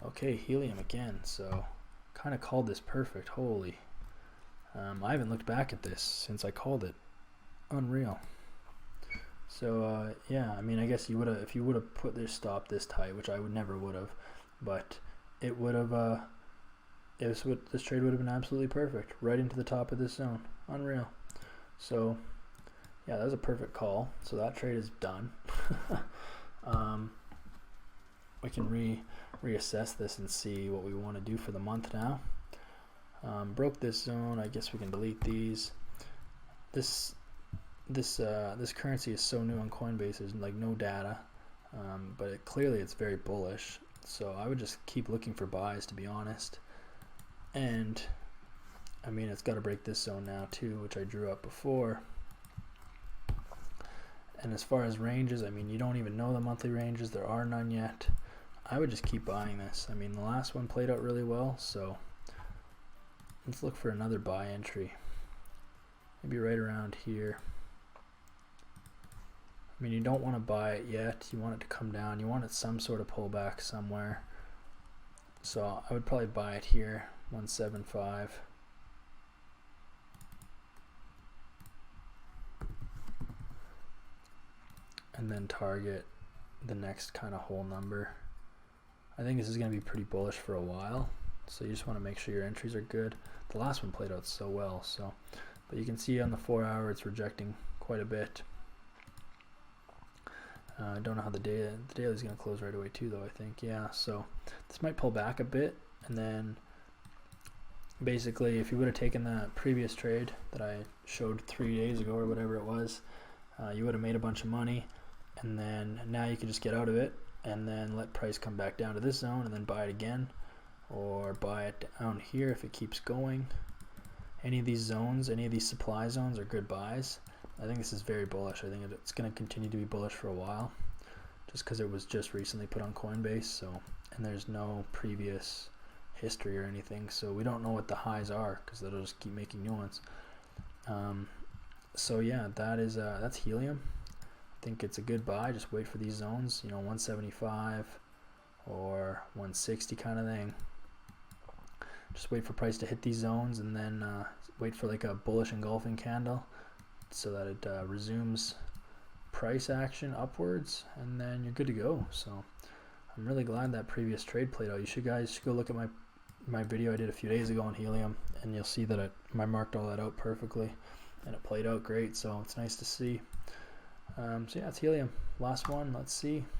Okay, Helium again. So kind of called this perfect. Holy. I haven't looked back at this since I called it. Unreal. So yeah, I mean, I guess you would have, if you would have put this stop this tight, which I would never would have, but it would have. This trade would have been absolutely perfect, right into the top of this zone. Unreal. So yeah, that was a perfect call. So that trade is done. We can reassess this and see what we want to do for the month now. Broke this zone. I guess we can delete these. This currency is so new on Coinbase. There's like no data, but clearly it's very bullish. So I would just keep looking for buys, to be honest. And I mean, it's got to break this zone now too, which I drew up before. And as far as ranges, I mean, you don't even know the monthly ranges. There are none yet. I would just keep buying this. I mean, the last one played out really well, so let's look for another buy entry. Maybe right around here. I mean, you don't want to buy it yet. You want it to come down. You want it some sort of pullback somewhere. So I would probably buy it here, 175. And then target the next kind of whole number. I think this is going to be pretty bullish for a while. So you just want to make sure your entries are good. The last one played out so well. So, but you can see on the 4 hour it's rejecting quite a bit. I don't know how the daily is going to close right away too, though. I think, yeah. So this might pull back a bit, and then basically, if you would have taken that previous trade that I showed 3 days ago or whatever it was, you would have made a bunch of money, and then now you can just get out of it and then let price come back down to this zone and then buy it again, or buy it down here if it keeps going. Any of these zones, any of these supply zones are good buys. I think this is very bullish. I think it's going to continue to be bullish for a while, just because it was just recently put on Coinbase. So, and there's no previous history or anything, so we don't know what the highs are because they'll just keep making new ones. So yeah, that's Helium. I think it's a good buy. Just wait for these zones, 175 or 160 kind of thing. Just wait for price to hit these zones, and then wait for like a bullish engulfing candle, so that it resumes price action upwards, and then you're good to go. So I'm really glad that previous trade played out. You guys should go look at my video I did a few days ago on Helium, and you'll see that I marked all that out perfectly, and it played out great. So it's nice to see. So yeah, it's Helium. Last one. Let's see.